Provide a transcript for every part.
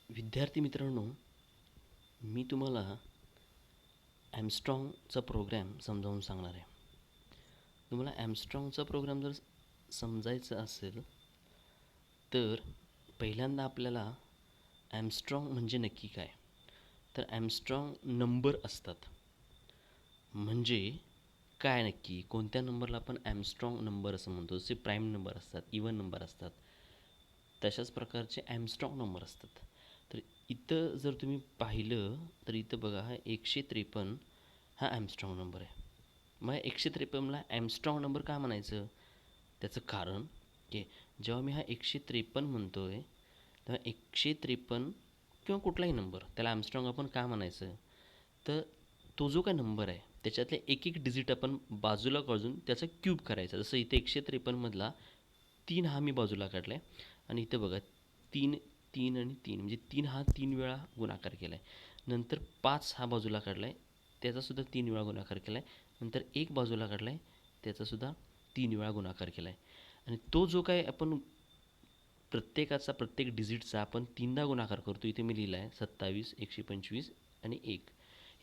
विद्यार्थी मित्रांनो, मी तुम्हाला ॲमस्ट्रॉंगचा प्रोग्रॅम समजावून सांगणार आहे. तुम्हाला ॲमस्ट्रॉंगचा प्रोग्राम जर समजायचा असेल, तर पहिल्यांदा आपल्याला ॲमस्ट्रॉंग म्हणजे नक्की काय? तर ॲमस्ट्रॉंग नंबर असतात. म्हणजे काय नक्की? कोणत्या नंबरला आपण ॲमस्ट्रॉंग नंबर असं म्हणतो? जसे प्राईम नंबर असतात, इव्हन नंबर असतात. तशाच प्रकारचे ॲमस्ट्रॉंग नंबर असतात. तर इथं जर तुम्ही पाहिलं, तर इथं बघा हा 153 हा ॲमस्ट्रॉंग नंबर आहे. मग 153ला ॲमस्ट्रॉंग नंबर का म्हणायचं? त्याचं कारण की जेव्हा मी हा 153 म्हणतोय, तेव्हा 153 किंवा कुठलाही नंबर त्याला ॲमस्ट्रॉंग आपण का म्हणायचं? तर तो जो काय नंबर आहे त्याच्यातले एक एक डिजिट आपण बाजूला काढून त्याचा क्यूब करायचा. जसं इथे 153मधला 3 हा मी बाजूला काढला आहे आणि इथं बघा 3, 3 आणि 3 म्हणजे 3 हा 3 वेळा गुणाकार केला आहे. नंतर 5 हा बाजूला काढला आहे, त्याचासुद्धा 3 वेळा गुणाकार केला आहे. नंतर 1 बाजूला काढला आहे, त्याचासुद्धा 3 वेळा गुणाकार केला आहे. आणि तो जो काय आपण प्रत्येकाचा प्रत्येक डिजिटचा आपण 3दा गुणाकार करतो. इथे मी लिहिला आहे 27, 125 आणि 1.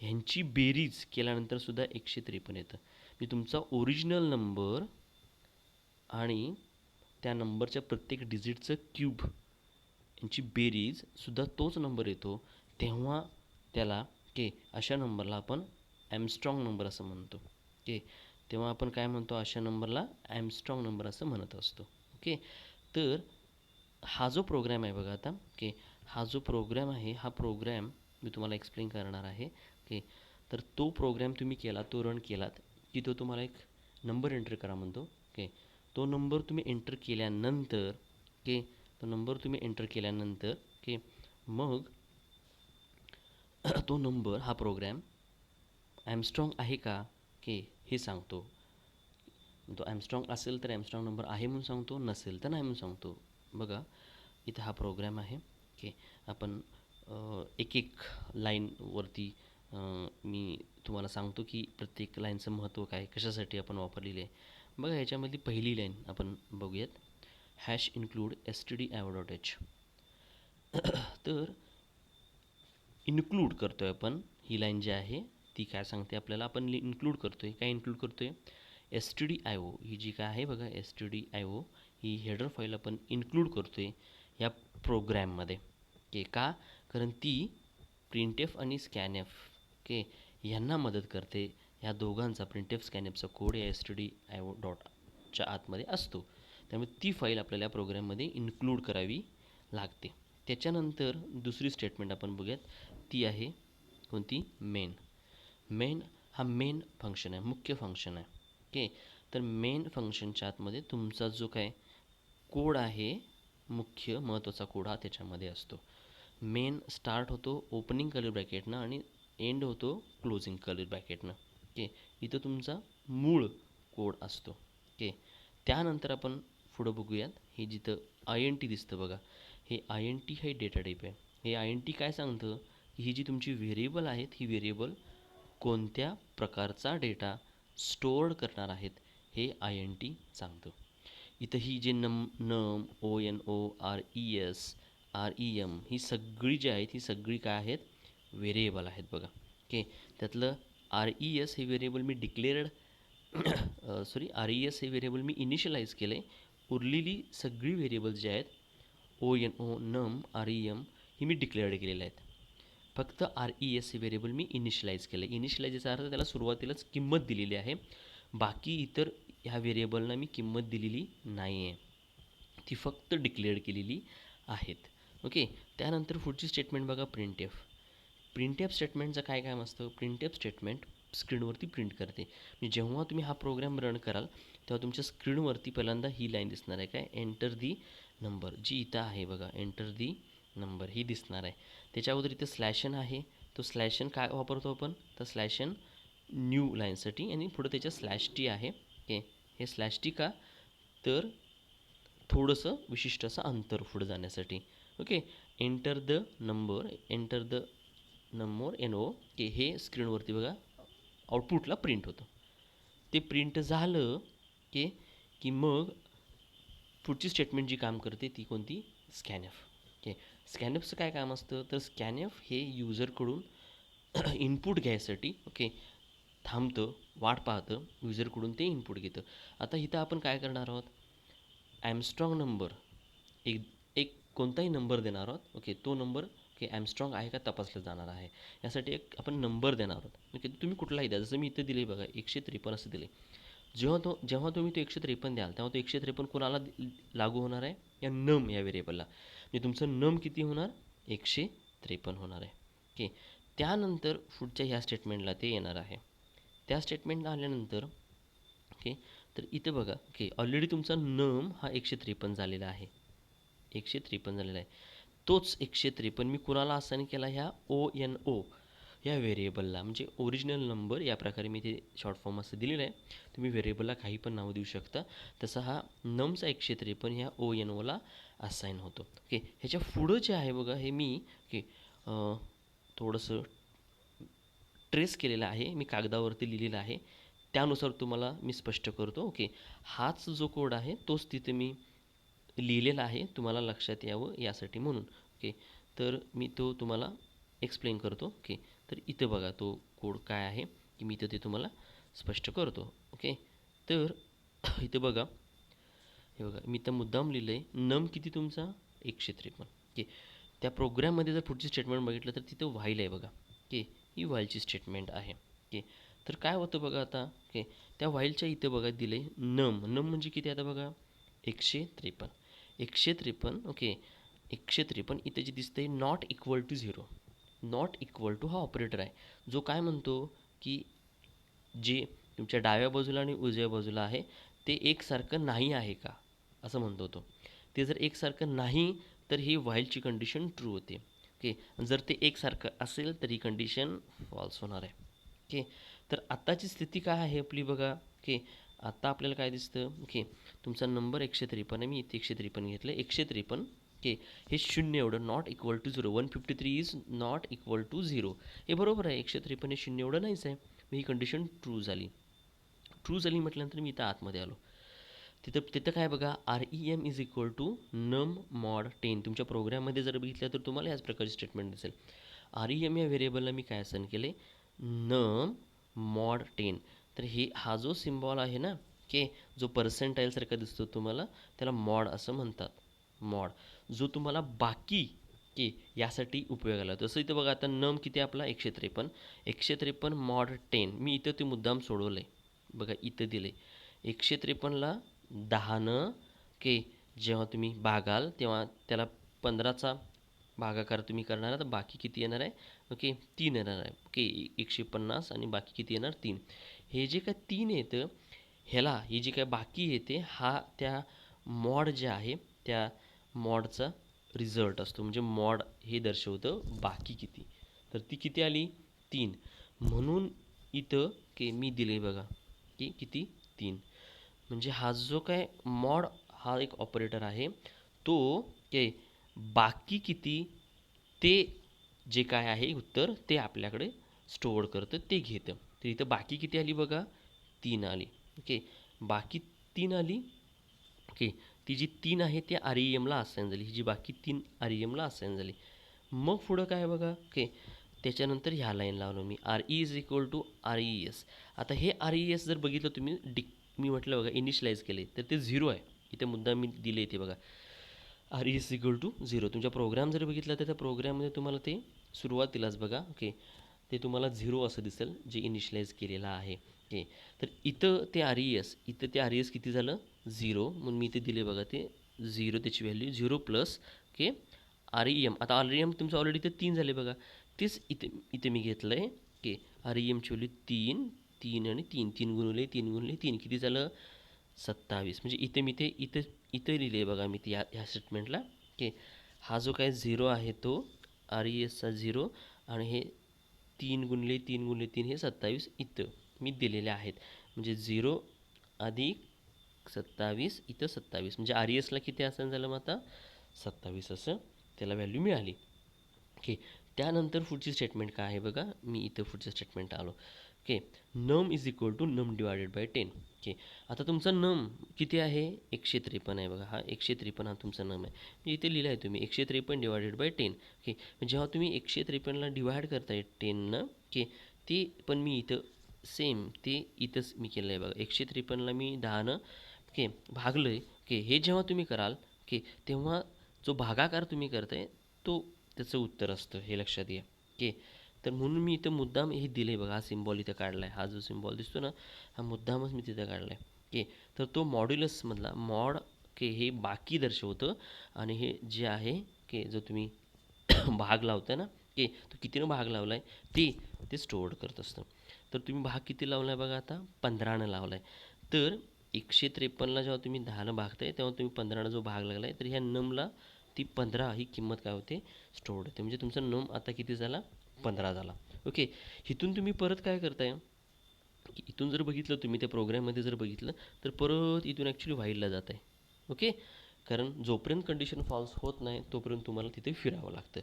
ह्यांची बेरीज केल्यानंतर सुद्धा 153 येतं. मी तुमचा ओरिजिनल नंबर आणि त्या नंबरच्या प्रत्येक डिजिटचं क्यूब यांची बेरीज सुद्धा तोच नंबर येतो. तेव्हा त्याला अशा नंबरला आपण ॲमस्ट्रॉंग नंबर असं म्हणतो. तेव्हा आपण काय म्हणतो? अशा नंबरला ॲमस्ट्रॉंग नंबर असं म्हणत असतो. ओके. तर हा जो प्रोग्रॅम आहे बघा आता, हा जो प्रोग्रॅम आहे, हा प्रोग्रॅम मी तुम्हाला एक्सप्लेन करणार आहे. तर तो प्रोग्रॅम तुम्ही केला, तो रन केलात की तो तुम्हाला एक नंबर एंटर करा म्हणतो. तो नंबर तुम्ही एंटर केल्यानंतर तो नंबर तुम्ही एंटर केल्यानंतर मग तो नंबर, हा प्रोग्रॅम ॲमस्ट्रॉंग आहे का हे सांगतो. तो ॲमस्ट्रॉंग असेल तर ॲमस्ट्रॉंग नंबर आहे म्हणून सांगतो, नसेल तर नाही म्हणून सांगतो. बघा इथं हा प्रोग्रॅम आहे. आपण एक एक लाईनवरती मी तुम्हाला सांगतो की प्रत्येक लाईनचं महत्त्व काय, कशासाठी आपण वापरलेली आहे. बघा ह्याच्यामधली पहिली लाईन आपण बघूयात. Hash include stdio.h. तर इन्क्लूड करतो आहे आपण. ही लाईन जी आहे ती काय सांगते आपल्याला? आपण इन्क्लूड करतो आहे. काय इन्क्लूड करतो आहे? stdio ही जी काय आहे बघा, stdio ही हेडर फाईल आपण इन्क्लूड करतो आहे ह्या प्रोग्रॅममध्ये. का? कारण ती प्रिंटएफ आणि स्कॅनएफ ह्यांना मदत करते. ह्या दोघांचा प्रिंटएफ स्कॅनएफचा कोड या stdio डॉटच्या आतमध्ये असतो. त्यामुळे ती फाईल आपल्याला या प्रोग्रॅममध्ये इन्क्लूड करावी लागते. त्याच्यानंतर दुसरी स्टेटमेंट आपण बघूयात. ती आहे कोणती? मेन. हा मेन फंक्शन आहे, मुख्य फंक्शन आहे. तर मेन फंक्शनच्या आतमध्ये तुमचा जो काय कोड आहे, मुख्य महत्त्वाचा कोड हा त्याच्यामध्ये असतो. मेन स्टार्ट होतो ओपनिंग कर्ली ब्रॅकेटनं आणि एंड होतो क्लोजिंग कर्ली ब्रॅकेटनं. इथं तुमचा मूळ कोड असतो. त्यानंतर आपण पुढं बघूयात. हे जिथं INT दिसतं बघा, हे INT हे डेटा टाईप आहे. हे INT काय सांगतं की ही जी तुमची व्हेरिएबल आहेत, ही व्हेरिएबल कोणत्या प्रकारचा डेटा स्टोअर करणार आहेत हे INT सांगतं. इथं ही जे नम, ONO, RES, REM ही सगळी जी आहेत, ही सगळी काय आहेत? व्हेरिएबल आहेत बघा. त्यातलं RES हे व्हेरिएबल मी डिक्लेअर्ड RES हे व्हेरिएबल मी इनिशियलाइज केलं आहे. उरलेली सगळी व्हेरिएबल्स जे आहेत ONO, नम, REM ही मी डिक्लेअर्ड केलेले आहेत. फक्त RES हे व्हेरिएबल मी इनिशियलाइज केलं आहे. इनिशियलाइज याचा अर्थ त्याला सुरुवातीलाच किंमत दिलेली आहे. बाकी इतर ह्या व्हेरिएबलना मी किंमत दिलेली नाही आहे, ती फक्त डिक्लेअर केलेली आहेत. ओके. त्यानंतर पुढची स्टेटमेंट बघा, प्रिंटएफ स्टेटमेंटचं काय काम असतं? प्रिंटएफ स्टेटमेंट स्क्रीनवरती प्रिंट करते. म्हणजे जेव्हा तुम्ही हा प्रोग्राम रन कराल तेव्हा तुमच्या स्क्रीनवरती पहिल्यांदा ही लाईन दिसणार आहे. काय? एंटर दी नंबर, जी इथं आहे बघा, एंटर दी नंबर ही दिसणार आहे. त्याच्या अगोदर इथं स्लॅशन आहे. तो स्लॅशन काय वापरतो आपण? तर स्लॅशन न्यू लाईनसाठी आणि पुढं त्याच्या स्लॅश टी आहे. हे स्लॅश टी का? तर थोडंसं विशिष्ट असं अंतर पुढं जाण्यासाठी. Okay. Enter the number NO हे स्क्रीनवरती बघा आउटपुटला प्रिंट होतं. ते प्रिंट झालं की मग पुढची स्टेटमेंट जी काम करते ती कोणती? स्कॅनएफ. स्कॅनएफचं काय काम असतं, तर स्कॅनएफ हे युजरकडून इनपुट घ्यायसाठी थांबतं, वाट पाहतं, युजरकडून ते इनपुट घेतं. आता इथं आपण काय करणार आहोत, ॲमस्ट्रॉंग नंबर एक एक कोणताही नंबर देणार आहोत. तो नंबर ॲमस्ट्रॉंग आहे का तपासला जाणार आहे. यासाठी एक आपण नंबर देणार आहोत. तुम्ही कुठलाही द्या, जसं मी इथं दिले बघा 153 असं दिले. जेव्हा तुम्ही तो 153 द्याल तेव्हा तो 153 कोणाला लागू होणार आहे, या नम या व्हेरिएबलला. म्हणजे तुमचं नम किती होणार, 153 होणार आहे. त्यानंतर पुढच्या ह्या स्टेटमेंटला ते येणार आहे. त्या स्टेटमेंटला आल्यानंतर तर इथे बघा ऑलरेडी तुमचा नम हा 153 झालेला आहे. 153 झालेला आहे. तोच 153 मी कुणाला असाइन केला, ह्या ONO या व्हेरिएबलला, म्हणजे ओरिजिनल नंबर या प्रकारे मी ते शॉर्ट फॉर्म असं दिलेलं आहे. तुम्ही व्हेरिएबलला काही पण नाव देऊ शकता. तसा हा नमचा 153 ह्या ONOला असाइन होतो. ह्याच्या पुढं जे आहे बघा, हे मी थोडंसं ट्रेस केलेलं आहे, मी कागदावरती लिहिलेलं आहे. त्यानुसार तुम्हाला मी स्पष्ट करतो. हाच जो कोड आहे तोच तिथे मी लिहिलेला आहे, तुम्हाला लक्षात यावं यासाठी म्हणून. तर मी तो तुम्हाला एक्सप्लेन करतो. तर इथं बघा तो कोड काय आहे, की मी इथं ते तुम्हाला स्पष्ट करतो. तर इथं बघा, हे बघा मी तर मुद्दाम लिहिलं आहे, नम किती तुमचा 153. त्या प्रोग्रॅममध्ये जर पुढची स्टेटमेंट बघितलं तर तिथं व्हाईल आहे बघा. ही व्हाईलची स्टेटमेंट आहे. तर काय होतं बघा आता, त्या व्हाईलच्या इथं बघा दिलं आहे नम म्हणजे किती आता बघा 153. 153 153 इथे जे दिसतंय not equal to 0. Not equal to हा ऑपरेटर आहे, जो काय म्हणतो की जे तुमच्या डाव्या बाजूला आणि उजव्या बाजूला आहे ते एकसारखं नाही आहे का, असं म्हणतो तो. ते जर एकसारखं नाही तर ही व्हाईलची कंडिशन ट्रू होते. जर ते एकसारखं असेल तर ही कंडिशन फॉल्स होणार आहे. तर आत्ताची स्थिती काय आहे आपली बघा. आता आपल्याला काय दिसतं, तुमचा नंबर 153 आहे, मी इथे 153 घेतलं. 153 हे शून्य एवढं not equal to 0. 153 is not equal to 0. हे बरोबर आहे, 153 हे शून्य एवढं नाहीच आहे. मग ही कंडिशन ट्रू झाली. म्हटल्यानंतर मी इथं आतमध्ये आलो. तिथं काय बघा, REM इज इक्वल टू नम मॉड 10. तुमच्या प्रोग्राममध्ये जर बघितलं तर तुम्हाला याच प्रकारची स्टेटमेंट दिसेल. REM या व्हेरिएबलला मी काय असाइन केले, नम मॉड 10. तर हा जो सिम्बॉल आहे ना, जो पर्सेंटाईलसारखा दिसतो तुम्हाला, त्याला मॉड असं म्हणतात. मॉड जो तुम्हाला बाकी यासाठी उपयोगाला. तसं इथं बघा, आता नम किती आपला 153. 153 मॉड 10 मी इथं ते मुद्दाम सोडवलं आहे बघा. इथं दिले 153ला 10नं जेव्हा तुम्ही भागाल तेव्हा त्याला 15चा भागाकार तुम्ही करणार तर बाकी किती येणार आहे, 3 येणार आहे. 150 आणि बाकी किती येणार, 3. हे जे काय 3 येतं, ह्याला हे जे काय बाकी येते हा त्या मॉड जे आहे त्या मॉडचा रिझल्ट असतो. म्हणजे मॉड हे दर्शवतं बाकी किती. तर ती किती आली, 3. म्हणून इथं मी दिले बघा किती, 3. म्हणजे हा जो काय मॉड हा एक ऑपरेटर आहे, तो बाकी किती ते जे काय आहे उत्तर ते आपल्याकडे स्टोअर करतं, ते घेतं. तर इथं बाकी किती आली बघा, 3 आली. बाकी 3 आली. ती जी 3 आहे ती REMला असाइन झाली. ही जी बाकी 3 REMला असाइन झाली. मग पुढं काय बघा, त्याच्यानंतर ह्या लाईन लावलो मी, RE is equal to RES. आता हे RES जर बघितलं तुम्ही, मी म्हटलं बघा इनिशियलाइज केले तर ते 0 आहे. इथे मुद्दा मी दिले इथे बघा, RES इक्वल टू 0. तुमच्या प्रोग्राम जर बघितला तर त्या प्रोग्राममध्ये तुम्हाला ते सुरुवातीलाच बघा, ते तुम्हाला 0 असं दिसेल जे इनिशियलाइज केलेलं आहे. तर इथं ते RES किती झालं, 0. म्हणून मी इथे दिले बघा ते 0, त्याची व्हॅल्यू 0 प्लस REM. आता REM तुमचं ऑलरेडी ते 3 झाले बघा. तेच इथे मी घेतलं आहे REMची व्हॅल्यू 3 आणि 3 गुणिले 3 किती झालं, 27. म्हणजे इथे लिहिले आहे बघा मी ते ह्या स्टेटमेंटला, हा जो काय 0 आहे तो RESचा 0 आणि हे 3 गुणिले 3 हे 27 इथं मी दिलेले आहेत. म्हणजे 0 अधिक 27 इथं 27 म्हणजे RESला किती असं झालं, मग आता 27 असं त्याला व्हॅल्यू मिळाली. त्यानंतर पुढची स्टेटमेंट काय आहे बघा, मी इथं पुढचं स्टेटमेंट आलो. नम इज इक्वल टू नम डिवायडेड बाय 10. ओके. आता तुमचा नम किती आहे? 153 आहे बघा. हा 153 हा तुमचा नम आहे. म्हणजे इथे लिहिलं आहे तुम्ही 153 डिवायडेड बाय 10. ओके. जेव्हा तुम्ही 153ला डिवाइड करताय 10नं, ओके, ते पण मी इथं सेम ते इथंच मी केलं आहे बघा. 153ला मी 10नं ओके भागलं आहे. ओके. हे जेव्हा तुम्ही कराल ओके तेव्हा जो भागाकार तुम्ही करताय तो त्याचं उत्तर असतं, हे लक्षात घ्या. ओके. तर म्हणून मी इथं मुद्दाम हे दिलं आहे बघा. हा सिम्बॉल इथं काढला आहे. हा जो सिम्बॉल दिसतो ना, हा मुद्दामच मी तिथं काढला आहे. ओके. तर तो मॉड्युलसमधला मॉड ओके हे बाकी दर्शवतं आणि हे जे आहे ओके जो तुम्ही भाग लावताय ना ओके तो कितीनं भाग लावला आहे ते स्टोअर करत असतं. तर तुम्ही भाग किती लावला आहे बघा आता? 15नं लावला आहे. तर 153ला जेव्हा तुम्ही 10नं भागताय तेव्हा तुम्ही 15नं जो भाग लागला आहे तर ह्या नमला ती 15 ही किंमत काय होते? स्टोअर्ड होते. म्हणजे तुमचा नम आता किती झाला? 15 झाला. ओके. इथून तुम्ही परत काय करताय? की इथून जर बघितलं तुम्ही त्या प्रोग्राममध्ये जर बघितलं तर परत इथून ॲक्च्युली व्हाईलला जात आहे. ओके. कारण जोपर्यंत कंडिशन फॉल्स होत नाही तोपर्यंत तुम्हाला तिथे फिरावं लागतं.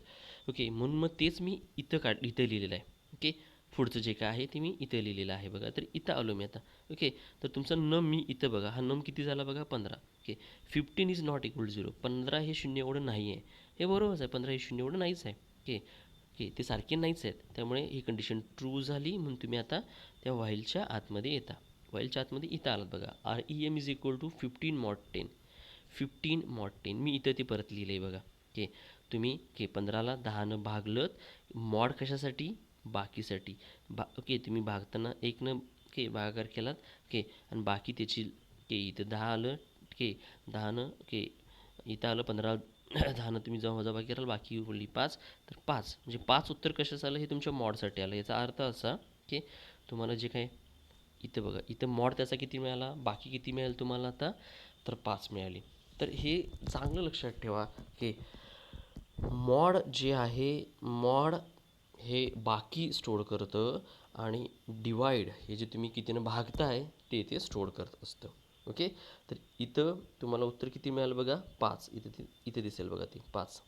ओके. म्हणून मग तेच मी इथं लिहिलेलं आहे. ओके. पुढचं जे काय आहे ते मी इथं लिहिलेलं आहे बघा. तर इथं आलो मी आता. ओके. तर तुमचा नम मी इथं बघा. हा नम किती झाला बघा? 15. Okay. 15 is not equal to 0. 15 हे 0 एवढं नाही आहे. हे बरोबरच आहे. 15 हे 0 एवढं नाहीच आहे. ओके. ओके. ते सारखे नाहीच आहेत. त्यामुळे ही कंडिशन ट्रू झाली म्हणून तुम्ही आता त्या व्हाईलच्या आतमध्ये येता. व्हाईलच्या आतमध्ये इथं आलात बघा. REM is equal to 15 mod 10. 15 mod 10 मी इथं ते परत लिहिलं आहे बघा. ओके. तुम्ही ओके 15ला 10नं भागलत. मॉड कशासाठी? बाकीसाठी. ओके तुम्ही भागताना 1नं ओके भागाकार केलात. ओके आणि बाकी त्याची ओके इथं 10 आलं. ओके 10नं ओके इथं आलं 15 10नं तुम्ही जेव्हा वजाबाकी कराल बाकी उरली 5. तर 5 म्हणजे 5 उत्तर कशाचं आलं? हे तुमच्या मॉडसाठी आलं. याचा अर्थ असा की तुम्हाला जे काय इथं बघा इथं मॉड त्याचा किती मिळाला? बाकी किती मिळेल तुम्हाला आता? तर 5 मिळाली. तर हे चांगलं लक्षात ठेवा की मॉड जे आहे मॉड हे बाकी स्टोअर करतं आणि डिवाइड हे जे तुम्ही कितीनं भागताय ते स्टोअर करत असतं. ओके. तर इथं तुम्हाला उत्तर किती मिळालं बघा? 5. इथे दिसेल बघा ते 5.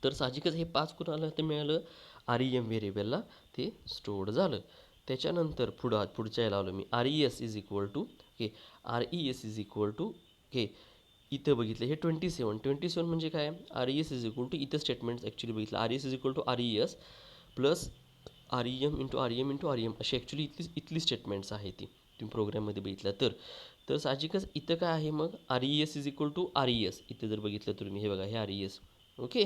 तर साहजिकच हे 5 कुणाला ते मिळालं? REM व्हेरिएबलला ते स्टोअर्ड झालं. त्याच्यानंतर पुढच्या याला आलो मी. RES is equal to okay RES is equal to okay इथं बघितलं हे 27 म्हणजे काय? RES इज इक्वल टू इथं स्टेटमेंट्स ॲक्च्युली बघितलं. RES is equal to RES plus REM into REM into REM अशी ॲक्च्युली इथली स्टेटमेंट्स आहे ती तुम्ही प्रोग्राममध्ये बघितलं तर साहजिकच इथं काय आहे मग? RES is equal to RES इथं जर बघितलं तर तुम्ही हे बघा हे RES. ओके.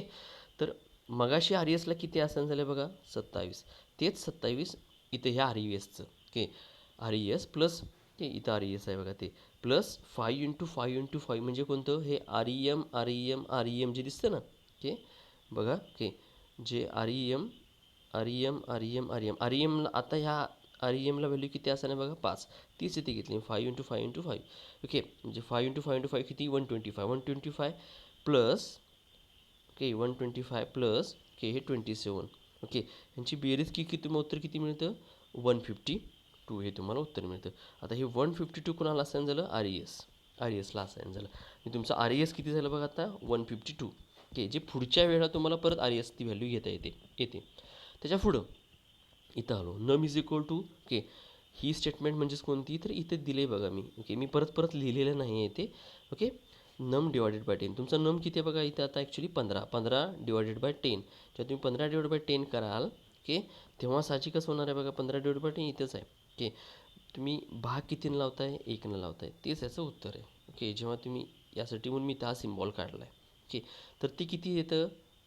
तर मगाशी RESला किती आसन झालं बघा? 27. तेच 27 इथं ह्या RESचं ओके RES प्लस ओके इथं RES आहे बघा ते प्लस 5 इंटू 5 इंटू 5 म्हणजे कोणतं? हे REM जे दिसतं ना ओके बघा ओके जे REMला आता ह्या REMला व्हॅल्यू किती असणार बघा? 5. तीच इथे घेतली 5 इंटू 5 इंटू 5 ओके म्हणजे 5 इंटू 5 इंटू 5 किती? 125 प्लस ओके 125 प्लस ओके हे 27 ओके यांची बेरीज किती तुम्हाला उत्तर किती मिळतं? 152 हे तुम्हाला उत्तर मिळतं. आता हे 152 कुणाला असाइन झालं? RESला असाइन झालं. आणि तुमचं RES किती झालं बघा आता? 152 ओके जे पुढच्या वेळेला तुम्हाला परत RES ती व्हॅल्यू घेता येते. त्याच्या पुढं इथं आलो. Num is equal to okay ही स्टेटमेंट म्हणजेच कोणती? तर इथे दिले बघा मी ओके मी परत लिहिलेलं नाही आहे ते ओके नम डिवायडेड बाय 10 तुमचा नम किती आहे बघा इथं आता ॲक्च्युली 15 डिवायडेड बाय 10 जेव्हा तुम्ही 15 डिवायडेड बाय 10 कराल ओके तेव्हा साहजिकच होणार आहे बघा 15 डिवायडेड बाय 10 इथंच आहे ओके तुम्ही भाग कितीनं लावताय? 1नं लावताय तेच याचं उत्तर आहे. ओके जेव्हा तुम्ही यासाठी म्हणून मी त्या सिम्बॉल काढला आहे. ओके तर ते किती येतं?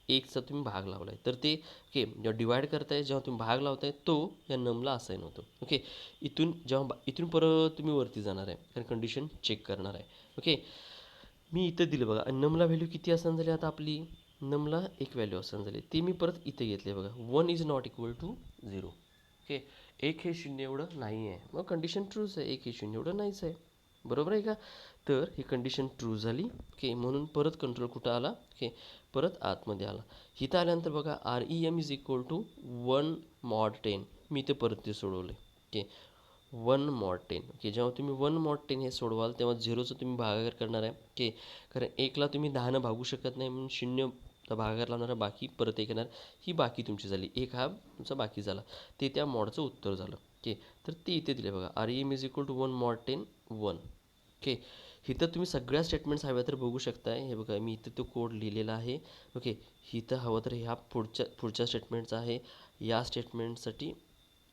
1चा तुम्ही भाग लावला आहे तर ते ओके जेव्हा डिवाईड करताय जेव्हा तुम्ही भाग लावताय तो या नमला असाइन होतो. ओके इथून परत तुम्ही वरती जाणार आहे कारण कंडिशन चेक करणार आहे. ओके मी इथं दिलं बघा आणि नमला व्हॅल्यू किती असाइन झाली आता आपली? नमला एक व्हॅल्यू असाइन झाली ती मी परत इथे घेतली बघा 1 is not equal to 0. Okay 1 हे 0 एवढं नाही आहे मग कंडिशन ट्रूच आहे. 1 हे 0 एवढं नाहीच आहे. बरोबर आहे का? तर ही कंडिशन ट्रू झाली. ओके म्हणून परत कंट्रोल कुठं आला? ओके परत आतमध्ये आला. इथं आल्यानंतर बघा REM is equal to 1 mod 10 मी इथे परत ते सोडवलं ओके 1 मॉड 10 ओके जेव्हा तुम्ही 1 मॉड 10 हे सोडवाल तेव्हा 0चं तुम्ही भागाकार करणार आहे. ओके कारण 1ला तुम्ही 10नं भागू शकत नाही म्हणून 0 भागाकार लावणार बाकी परत 1 येणार ही बाकी तुमची झाली 1 हा तुमचा बाकी झाला ते त्या मॉडचं उत्तर झालं. ओके तर ते इथे दिले बघा REM is equal to 1 mod 10 one. Okay. इथं तुम्ही सगळ्या स्टेटमेंट्स हव्या तर बघू शकताय. हे बघा मी इथं तो कोड लिहिलेला आहे. ओके. इथं हवं तर ह्या पुढच्या पुढच्या स्टेटमेंटचा आहे. या स्टेटमेंटसाठी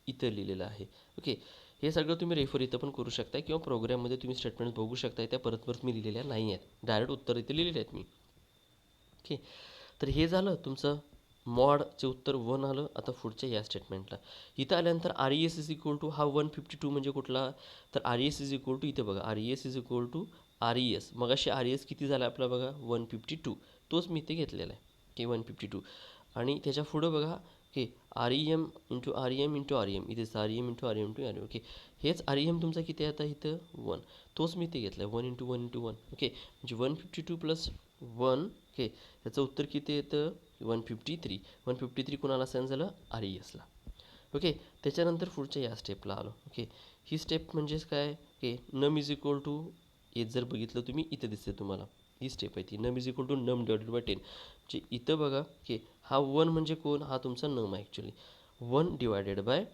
इथं लिहिलेलं आहे. ओके. हे सगळं तुम्ही रेफर इथं पण करू शकता किंवा प्रोग्राममध्ये तुम्ही स्टेटमेंट्स बघू शकताय. त्या परत परत मी लिहिलेल्या नाही आहेत. डायरेक्ट उत्तर इथे लिहिलेले आहेत मी. ओके. तर हे झालं तुमचं मॉडचे उत्तर वन आलं. आता पुढच्या या स्टेटमेंटला इथं आल्यानंतर R E S is equal to हा 152 म्हणजे कुठला, तर R E S is equal to इथे बघा R E S is equal to R E S. मग अशी आर ई एस किती झाला आपला बघा 152. तोच मी इथे घेतलेला आहे की 152. आणि त्याच्या पुढं बघा की R E M into R E M into R E M. इथेच R E M into R E M into R E M. Okay. हेच आर ई एम तुमचा किती आहे आता इथं वन. तोच मी इथे घेतला आहे 1 इंटू 1 इंटू 1. ओके. म्हणजे 152 प्लस 1. ओके. याचं उत्तर किती येतं 153. 153 कोणाला असाइन झालं आर ई एसला. ओके. त्याच्यानंतर पुढच्या या स्टेपला आलो. ओके. ही स्टेप म्हणजेच काय ओके नम इज इक्वल टू हे जर बघितलं तुम्ही इथं दिसते तुम्हाला ही स्टेप आहे ती नम इज इक्वल टू नम डिवायडेड बाय 10. म्हणजे इथं बघा की हा वन म्हणजे कोण, हा तुमचा नम आहे ॲक्च्युली. 1 डिवायडेड बाय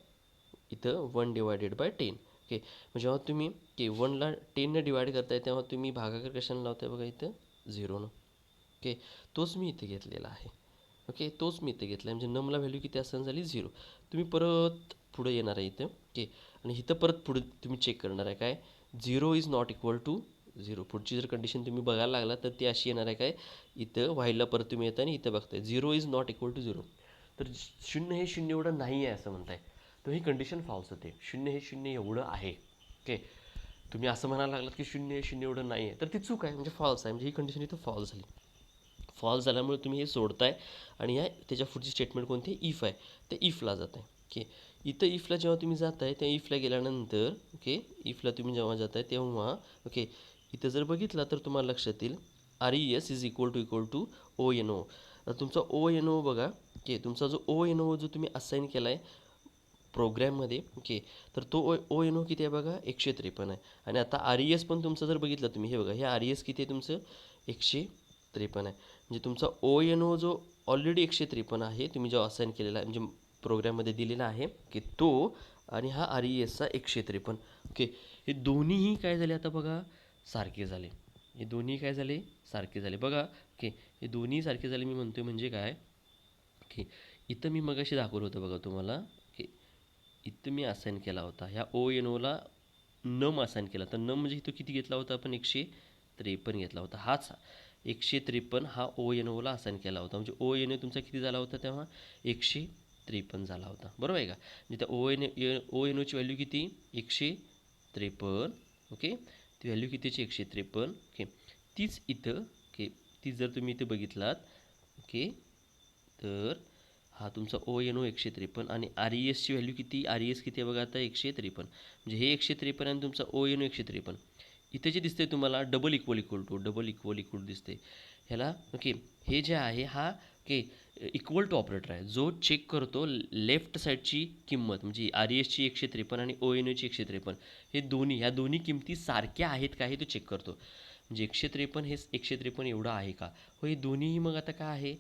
इथं 1 डिवायडेड बाय 10. ओके. म्हणजे जेव्हा तुम्ही के 1ला 10ने डिवाइड करताय तेव्हा तुम्ही भागाकार कशाने लावताय बघा इथं 0नं. ओके. तोच मी इथे घेतलेला आहे. ओके. तोच मी इथे घेतला आहे म्हणजे नमला व्हॅल्यू किती असताना झाली 0. तुम्ही परत पुढे येणार आहे इथं. ओके. आणि इथं परत पुढे तुम्ही चेक करणार आहे काय 0 इज नॉट इक्वल टू 0. पुढची जर कंडिशन तुम्ही बघायला लागला तर ती अशी येणार आहे काय इथं व्हाईलला परत तुम्ही येता आणि इथं बघताय 0 इज नॉट इक्वल टू 0. तर शून्य हे शून्य एवढं नाही आहे असं म्हणताय. तर ही कंडिशन फॉल्स होते. शून्य हे शून्य एवढं आहे. ओके. तुम्ही असं म्हणायला लागलात की शून्य हे शून्य एवढं नाही आहे तर ती चूक आहे म्हणजे फॉल्स आहे म्हणजे ही कंडिशन इथं फॉल्स झाली. फॉल्स झाल्यामुळे तुम्ही हे सोडताय आणि या त्याच्या पुढची स्टेटमेंट कोणती इफ आहे ते इफला जात आहे. ओके. इथं इफला जेव्हा तुम्ही जाताय त्या इफला गेल्यानंतर ओके इफला तुम्ही जेव्हा जाताय तेव्हा ओके इथं जर बघितला तर तुम्हाला लक्षात येईल R E S is equal to O N O. तुमचा ओ एन ओ बघा ओके तुमचा जो ओ एन ओ जो तुम्ही असाइन केला आहे प्रोग्रॅममध्ये ओके तर तो ओ एन ओ किती आहे बघा 153 आहे. आणि आता आर ई एस पण तुमचं जर बघितलं तुम्ही हे बघा हे आर ई एस किती आहे तुमचं 153 आहे. म्हणजे तुमचा ओ एन ओ जो ऑलरेडी 153 आहे तुम्ही जो असाइन केलेला आहे म्हणजे प्रोग्रॅममध्ये दिलेला आहे की तो आणि हा आर ई एसचा 153. ओके. हे दोन्हीही काय झाले आता बघा सारखे झाले. हे दोन्ही काय झाले सारखे झाले बघा. ओके. हे दोन्ही सारखे झाले मी म्हणतोय म्हणजे काय ओके इथं मी मगाशी दाखवलं होतं बघा तुम्हाला की इथं मी असाइन केला होता ह्या ओ एन ओला नम असाइन केला तर नम म्हणजे इथं किती घेतला होता आपण 153 घेतला होता. हाच 153 हा ओ एन ओला असाइन केला होता म्हणजे ओ एन ओ तुमचा किती झाला होता तेव्हा 153 झाला होता बरोबर आहे का. म्हणजे त्या ओ एन ओची व्हॅल्यू किती 153. ओके. ती व्हॅल्यू कितीची 153. ओके. तीच इथं ओके ती जर तुम्ही इथे बघितलात ओके तर हा तुमचा ओ एन ओ 153 आणि आर ई एसची व्हॅल्यू किती आर ई एस किती आहे बघा आता 153. म्हणजे हे 153 आणि तुमचा ओ एन ओ 153 इथे जे दिसते तुम्हाला डबल इक्वल दिसते ह्याला. ओके. हे जे आहे हा ओके इक्वल टू ऑपरेटर आहे जो चेक करतो लेफ्ट साईडची किंमत म्हणजे आर ई एसची 153 आणि ओ एन ओची 153 हे दोन्ही ह्या दोन्ही किमती सारख्या आहेत का हे तो चेक करतो. म्हणजे 153 हे 153 एवढं आहे का हो हे दोन्हीही मग आता काय आहे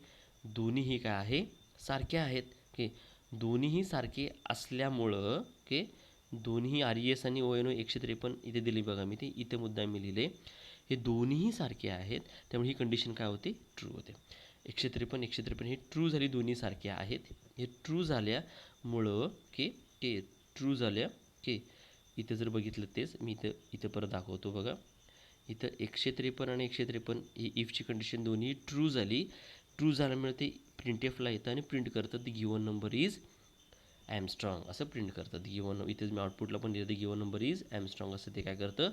दोन्हीही काय आहे सारखे आहेत. ओके. दोन्हीही सारखे असल्यामुळं ओके दोन्ही आर ई एस आणि ओ एन ओ 153 इथे दिली बघा मी ते इथे मुद्दा मी लिहिले हे दोन्हीही सारखे आहेत त्यामुळे ही कंडिशन काय होते ट्रू होते. 153 ही ट्रू झाली दोन्ही सारखे आहेत. हे ट्रू झाल्यामुळं ओके के ट्रू झाल्या ओके इथं जर बघितलं तेच मी इथं परत दाखवतो बघा इथं 153 आणि 153 ही इफची कंडिशन दोन्ही ट्रू झाली. ट्रू झाल्यामुळे ते प्रिंट एफला येतं आणि प्रिंट करतं दी गिवन नंबर इज ॲमस्ट्रॉंग असं प्रिंट करतं. दी गिवन इथेच मी आउटपुटला पण दिलं दी गिवन नंबर इज ॲमस्ट्रॉंग असं ते काय करतं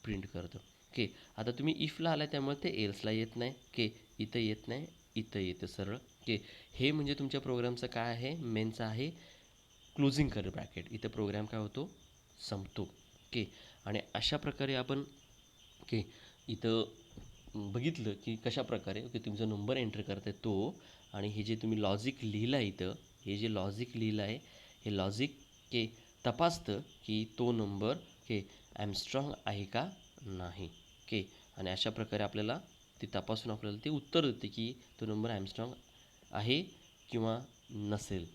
प्रिंट करतं. ओके. आता तुम्ही इफला आला त्यामुळे ते एल्सला येत नाही. ओके. इथं येत नाही इथं येतं सरळ. ओके. हे म्हणजे तुमच्या प्रोग्रामचं काय आहे मेनचं आहे क्लोजिंग कर ब्रॅकेट. इथं प्रोग्राम काय होतो संपतो. ओके. आणि अशा प्रकारे आपण ओके इथं बघितलं की कशा प्रकारे ओके तुमचा नंबर एंटर करताय तो आणि हे जे तुम्ही लॉजिक लिहिलं आहे इथं हे जे लॉजिक लिहिलं आहे हे लॉजिक के तपासतं की तो नंबर के ॲमस्ट्रॉंग आहे का नाही. ओके. आणि अशा प्रकारे आपल्याला ते तपासून आपल्याला ते उत्तर देते की तो नंबर ॲमस्ट्रॉंग आहे किंवा नसेल.